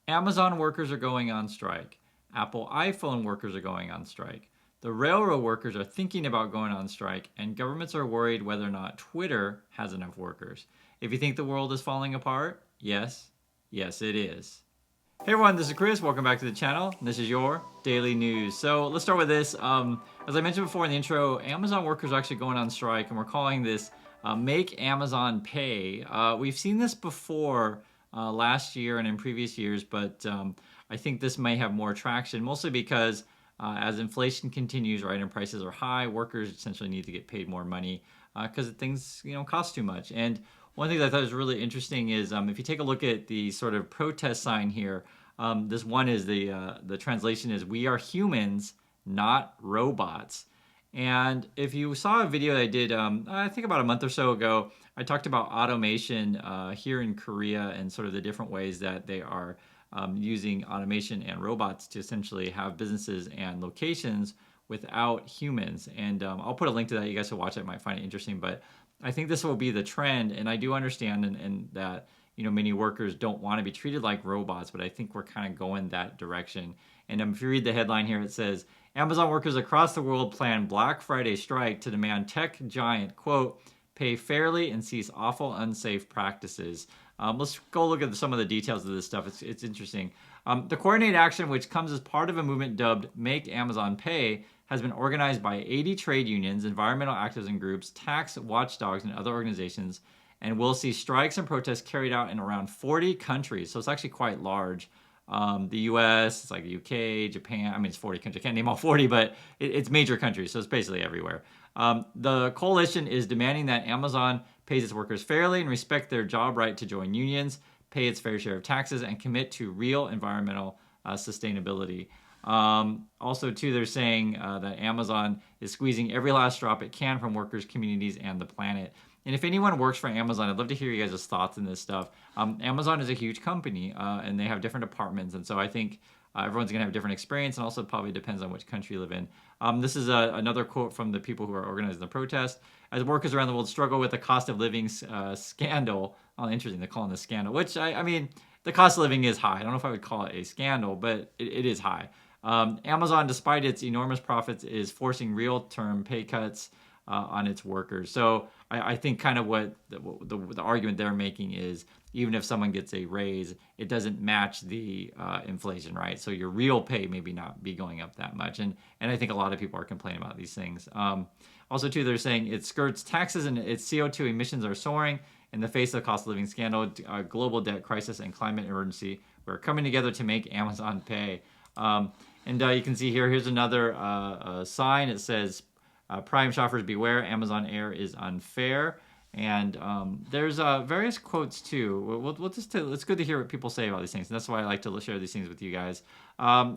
Amazon workers are going on strike. Apple iPhone workers are going on strike. The railroad workers are thinking about going on strike, and governments are worried whether or not Twitter has enough workers. If you think the world is falling apart, yes, yes, it is. Hey everyone, this is Chris. Welcome back to the channel. This is your daily news. So let's start with this. As I mentioned before in the intro, Amazon workers are actually going on strike, and we're calling this Make Amazon Pay. We've seen this before last year and in previous years, but I think this may have more traction, mostly because as inflation continues, right, and prices are high, workers essentially need to get paid more money because things, cost too much. And one thing that I thought was really interesting is if you take a look at the sort of protest sign here, this one is the translation is "We are humans, not robots." And if you saw a video I did, I think about a month or so ago, I talked about automation here in Korea and sort of the different ways that they are using automation and robots to essentially have businesses and locations without humans. And I'll put a link to that. You guys should watch it. Might find it interesting. But I think this will be the trend. And I do understand and that many workers don't want to be treated like robots, but I think we're kind of going that direction. And if you read the headline here, it says Amazon workers across the world plan Black Friday strike to demand tech giant, quote, pay fairly and cease awful, unsafe practices. Let's go look at some of the details of this stuff. It's interesting. The coordinated action, which comes as part of a movement dubbed Make Amazon Pay, has been organized by 80 trade unions, environmental activism groups, tax watchdogs, and other organizations, and will see strikes and protests carried out in around 40 countries. So it's actually quite large. The U.S., it's like the U.K., Japan. I mean, it's 40 countries. I can't name all 40, but it's major countries, so it's basically everywhere. The coalition is demanding that Amazon pays its workers fairly and respect their job right to join unions, pay its fair share of taxes, and commit to real environmental sustainability. Also, too, they're saying that Amazon is squeezing every last drop it can from workers, communities, and the planet. And if anyone works for Amazon, I'd love to hear you guys' thoughts on this stuff. Amazon is a huge company, and they have different departments, and so I think everyone's going to have a different experience, and also probably depends on which country you live in. This is another quote from the people who are organizing the protest. As workers around the world struggle with the cost of living scandal, oh, interesting, they're calling this scandal, which, I mean, the cost of living is high. I don't know if I would call it a scandal, but it is high. Amazon, despite its enormous profits, is forcing real-term pay cuts on its workers. So I think kind of what the argument they're making is even if someone gets a raise, it doesn't match the inflation, right? So your real pay maybe not be going up that much. And I think a lot of people are complaining about these things. Also, too, they're saying it skirts taxes and its CO2 emissions are soaring in the face of the cost of living scandal, global debt crisis, and climate emergency. We're coming together to make Amazon pay. And you can see here's another sign. It says, Prime shoppers beware, Amazon Air is unfair. And there's various quotes too. It's good to hear what people say about these things. And that's why I like to share these things with you guys.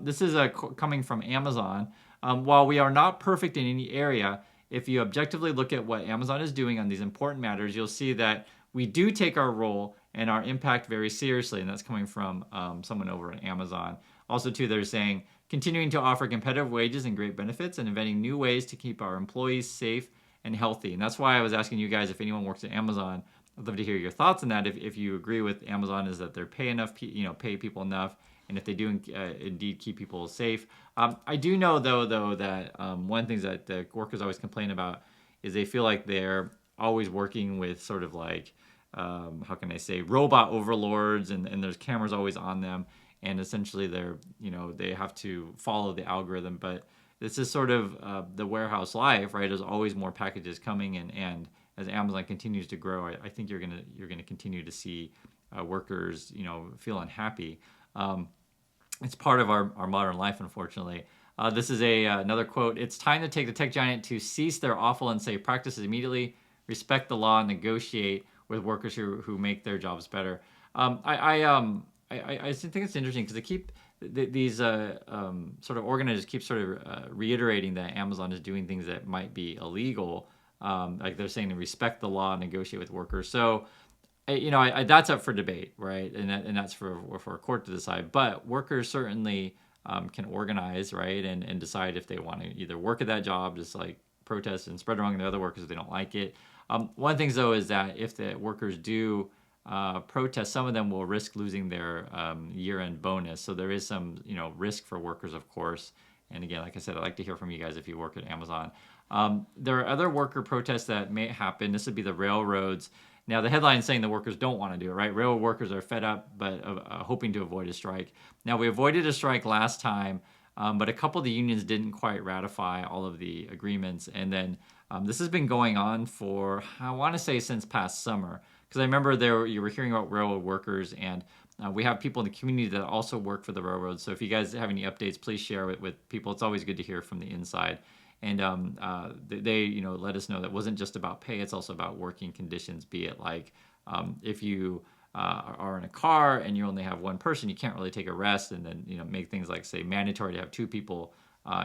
This is coming from Amazon. While we are not perfect in any area, if you objectively look at what Amazon is doing on these important matters, you'll see that we do take our role and our impact very seriously. And that's coming from someone over at Amazon. Also, too, they're saying, continuing to offer competitive wages and great benefits and inventing new ways to keep our employees safe and healthy. And that's why I was asking you guys if anyone works at Amazon. I'd love to hear your thoughts on that. If you agree with Amazon is that they're pay people enough, and if they do indeed keep people safe. I do know though that one of the things that the workers always complain about is they feel like they're always working with sort of like how can I say, robot overlords, and there's cameras always on them, and essentially they have to follow the algorithm. But this is sort of the warehouse life, right? There's always more packages coming, and as Amazon continues to grow, I think you're gonna continue to see workers, feel unhappy. It's part of our modern life, unfortunately. This is another quote. It's time to take the tech giant to cease their awful and unsafe practices immediately, respect the law, and negotiate with workers who make their jobs better. I think it's interesting because they keep these sort of organizers keep sort of reiterating that Amazon is doing things that might be illegal. Like they're saying to respect the law and negotiate with workers. So, that's up for debate, right? And that's for a court to decide. But workers certainly can organize, right, and decide if they want to either work at that job, just like protest and spread among the other workers if they don't like it. One of the things though is that if the workers do protests, some of them will risk losing their year-end bonus. So there is some, risk for workers, of course. And again, like I said, I'd like to hear from you guys if you work at Amazon. There are other worker protests that may happen. This would be the railroads. Now, the headline is saying the workers don't want to do it, right? Railroad workers are fed up, but hoping to avoid a strike. Now, we avoided a strike last time, but a couple of the unions didn't quite ratify all of the agreements. And then this has been going on for, I want to say, since past summer. Because I remember you were hearing about railroad workers, and we have people in the community that also work for the railroads. So if you guys have any updates, please share it with people. It's always good to hear from the inside. And they let us know that it wasn't just about pay; it's also about working conditions. Be it like if you are in a car and you only have one person, you can't really take a rest, and then make things like say mandatory to have two people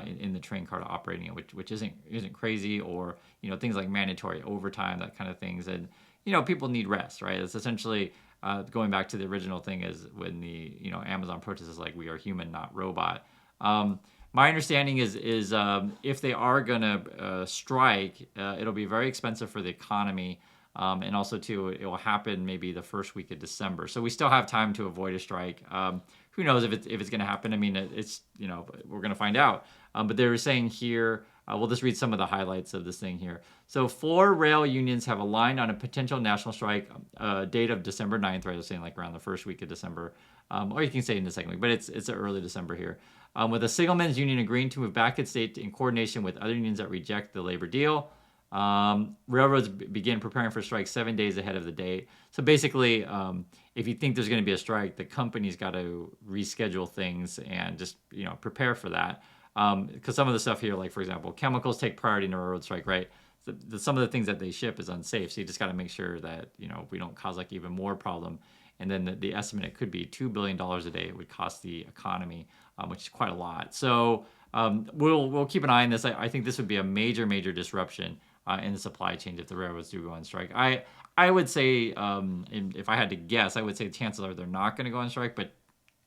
in the train car to operating it, which isn't crazy, or things like mandatory overtime, that kind of things. And people need rest, right? It's essentially going back to the original thing is when the Amazon protest is like, we are human, not robot. My understanding is if they are gonna strike, it'll be very expensive for the economy, and also too it will happen maybe the first week of December. So we still have time to avoid a strike. Who knows if it's gonna happen? I mean, it's we're gonna find out. But they were saying here. We'll just read some of the highlights of this thing here. So 4 rail unions have aligned on a potential national strike date of December 9th, right? I was saying like around the first week of December. Or you can say in the second week, but it's early December here. With the signalmen's union agreeing to move back its date in coordination with other unions that reject the labor deal. Railroads begin preparing for strike 7 days ahead of the date. So basically, if you think there's going to be a strike, the company's got to reschedule things and just prepare for that. Because some of the stuff here, like for example, chemicals take priority in a railroad strike, right? Some of the things that they ship is unsafe, so you just got to make sure that we don't cause like even more problem. And then the estimate, it could be $2 billion a day it would cost the economy, which is quite a lot. So we'll keep an eye on this. I think this would be a major disruption in the supply chain if the railroads do go on strike. I would say, if I had to guess, I would say chances are they're not going to go on strike. But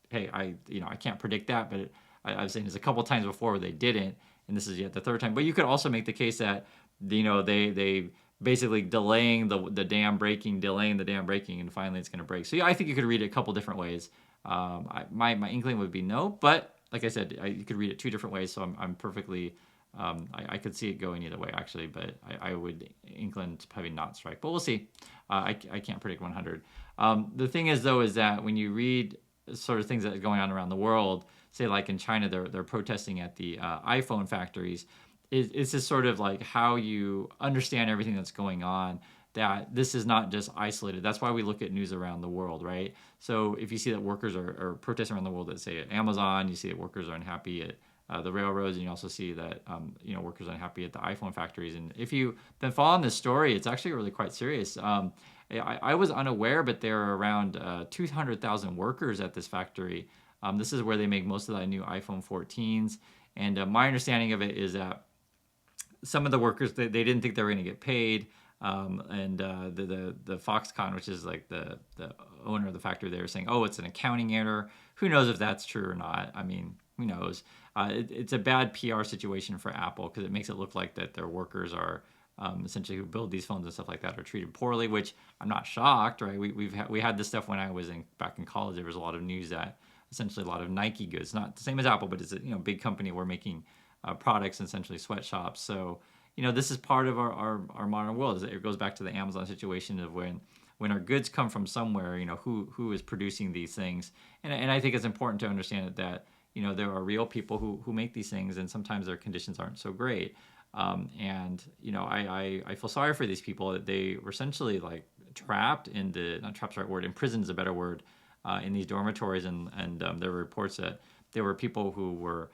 hey, I can't predict that. But I was saying there's a couple times before where they didn't, and this is yet the third time. But you could also make the case that they basically delaying the dam breaking, and finally it's going to break. So yeah, I think you could read it a couple different ways. My inkling would be no, but like I said, you could read it 2 different ways. So I'm perfectly, I could see it going either way actually, but I would incline to probably not strike. But we'll see. I can't predict 100. The thing is though, is that when you read sort of things that are going on around the world, say like in China, they're protesting at the iPhone factories. It's just sort of like how you understand everything that's going on, that this is not just isolated. That's why we look at news around the world, right? So if you see that workers are protesting around the world, that say at Amazon, you see that workers are unhappy at the railroads, and you also see that workers are unhappy at the iPhone factories. And if you've been following this story, it's actually really quite serious. I was unaware, but there are around 200,000 workers at this factory. This is where they make most of the new iPhone 14s. And my understanding of it is that some of the workers, they didn't think they were going to get paid. And the Foxconn, which is like the owner of the factory, they were saying, oh, it's an accounting error. Who knows if that's true or not? I mean, who knows? It's a bad PR situation for Apple because it makes it look like that their workers are essentially who build these phones and stuff like that are treated poorly, which I'm not shocked, right? We had this stuff when I was back in college. There was a lot of news that essentially a lot of Nike goods, not the same as Apple, but it's a big company, we're making products, essentially sweatshops. So this is part of our modern world. It goes back to the Amazon situation of when our goods come from somewhere, who is producing these things. And I think it's important to understand that there are real people who make these things, and sometimes their conditions aren't so great. And I feel sorry for these people that they were essentially like trapped in not trapped's the right word, imprisoned is a better word, in these dormitories. And there were reports that there were people who were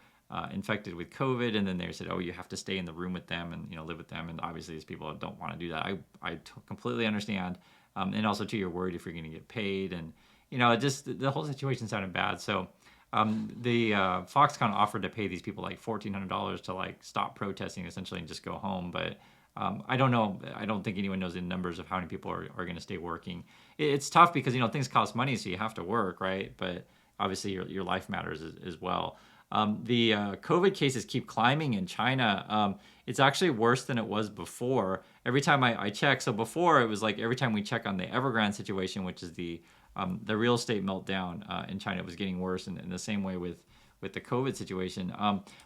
infected with COVID, and then they said, oh, you have to stay in the room with them and live with them. And obviously these people don't want to do that. I completely understand. And also too, you're worried if you're going to get paid, and just the whole situation sounded bad. So the Foxconn offered to pay these people like $1,400 to like stop protesting essentially and just go home. But I don't know. I don't think anyone knows the numbers of how many people are going to stay working. It's tough because things cost money, so you have to work, right? But obviously your life matters as well. The COVID cases keep climbing in China. It's actually worse than it was before. every time I check, so before it was like every time we check on the Evergrande situation, which is the real estate meltdown in China, it was getting worse, and in the same way with the COVID situation.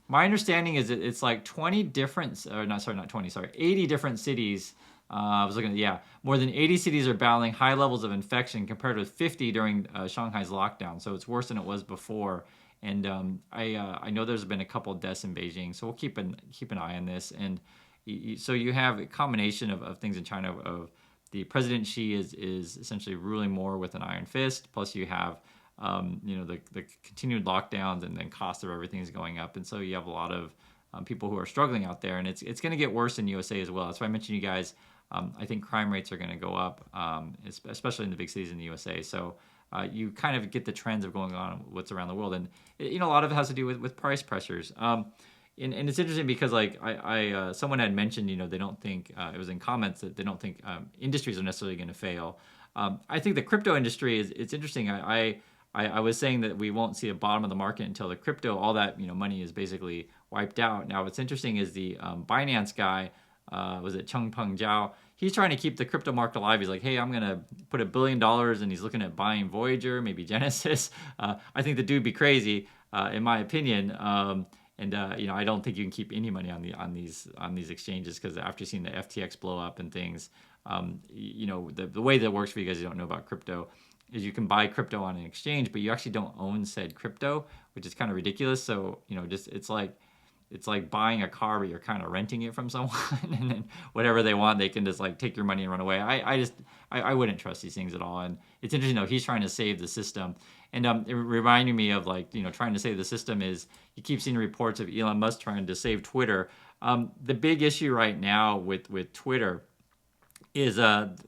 My understanding is that it's like 20 different, or not, sorry, not 20, sorry, 80 different cities. I was looking at, yeah, more than 80 cities are battling high levels of infection compared with 50 during Shanghai's lockdown. So it's worse than it was before. And I know there's been a couple of deaths in Beijing, so we'll keep an eye on this. And so you have a combination of things in China of the President Xi is essentially ruling more with an iron fist. Plus you have the continued lockdowns, and then cost of everything is going up, and so you have a lot of people who are struggling out there, and it's going to get worse in USA as well. That's why I mentioned you guys. I think crime rates are going to go up, especially in the big cities in the USA. So you kind of get the trends of going on what's around the world, and a lot of it has to do with price pressures. And it's interesting because like I someone had mentioned they don't think it was in comments that they don't think industries are necessarily going to fail. I think the crypto industry it's interesting. I was saying that we won't see a bottom of the market until the crypto, all that money is basically wiped out. Now what's interesting is the Binance guy, was it Changpeng Zhao? He's trying to keep the crypto market alive. He's like, hey, I'm gonna put $1 billion, and he's looking at buying Voyager, maybe Genesis. I think the dude be crazy, in my opinion. I don't think you can keep any money on these exchanges, because after seeing the FTX blow up and things, the way that works for you guys who don't know about crypto is you can buy crypto on an exchange, but you actually don't own said crypto, which is kind of ridiculous. So just it's like buying a car, but you're kind of renting it from someone, and then whatever they want, they can just like take your money and run away. I wouldn't trust these things at all. And it's interesting though, he's trying to save the system. And it reminded me of trying to save the system is you keep seeing reports of Elon Musk trying to save Twitter. The big issue right now with Twitter is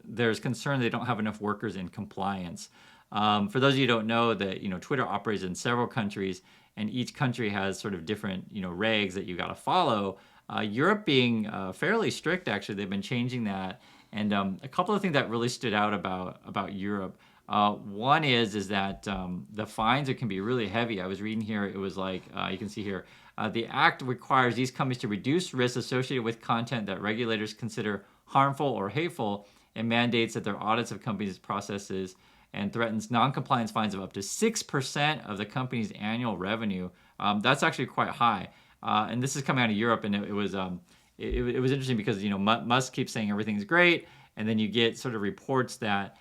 there's concern they don't have enough workers in compliance. For those of you who don't know, that Twitter operates in several countries, and each country has sort of different regs that you got to follow. Europe being fairly strict, actually, they've been changing that. And a couple of things that really stood out about Europe. One is that the fines can be really heavy. I was reading here, it was like you can see here, the act requires these companies to reduce risks associated with content that regulators consider harmful or hateful, and mandates that their audits of companies' processes, and threatens non-compliance fines of up to 6% of the company's annual revenue. That's actually quite high. And this is coming out of Europe, and it was interesting because Musk keeps saying everything's great, and then you get sort of reports that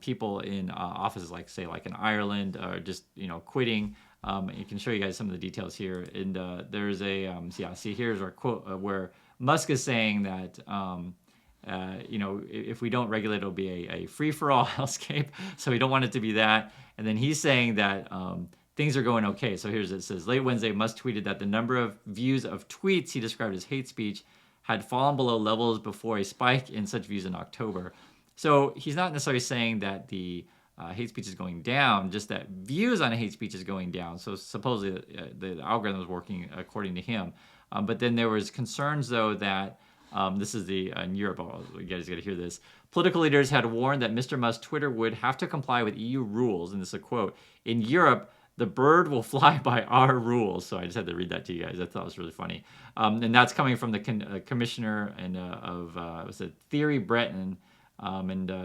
people in offices like in Ireland are just quitting. You can show you guys some of the details here, and there's see here's our quote where Musk is saying that if we don't regulate, it'll be a free-for-all hellscape. So we don't want it to be that. And then he's saying that things are going okay. So here's it says, late Wednesday, Musk tweeted that the number of views of tweets he described as hate speech had fallen below levels before a spike in such views in October. So he's not necessarily saying that the hate speech is going down, just that views on hate speech is going down. So supposedly the algorithm is working according to him. But then there was concerns, though, that this is in Europe. You guys got to hear this. Political leaders had warned that Mr. Musk's Twitter would have to comply with EU rules, and this is a quote. In Europe, the bird will fly by our rules. So I just had to read that to you guys. I thought it was really funny. And that's coming from the commissioner of was it Thierry Breton.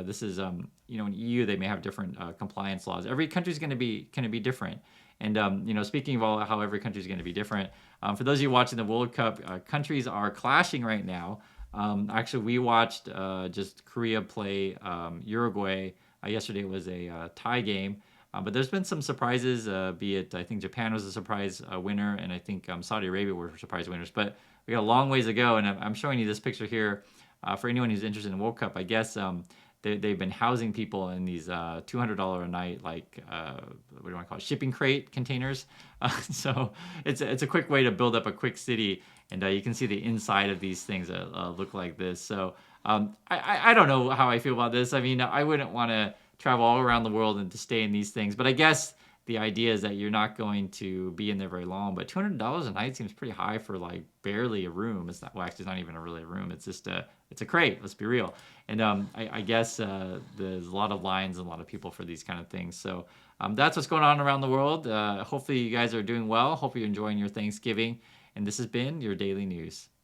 This is in EU they may have different compliance laws. Every country is going to be different. And speaking of how every country is going to be different, for those of you watching the World Cup, countries are clashing right now. Actually, we watched just Korea play Uruguay. Yesterday was a tie game. But there's been some surprises, be it I think Japan was a surprise winner, and I think Saudi Arabia were surprise winners. But we got a long ways to go, and I'm showing you this picture here for anyone who's interested in the World Cup. I guess they've been housing people in these $200 a night, what do you want to call it, shipping crate containers. So it's a quick way to build up a quick city, and you can see the inside of these things that look like this. So I don't know how I feel about this. I mean, I wouldn't want to travel all around the world and to stay in these things, but I guess the idea is that you're not going to be in there very long. But $200 a night seems pretty high for barely a room. It's not, well, actually, it's not even really a room. It's just it's a crate. Let's be real. And I guess there's a lot of lines and a lot of people for these kind of things. So that's what's going on around the world. Hopefully you guys are doing well. Hope you're enjoying your Thanksgiving. And this has been your Daily News.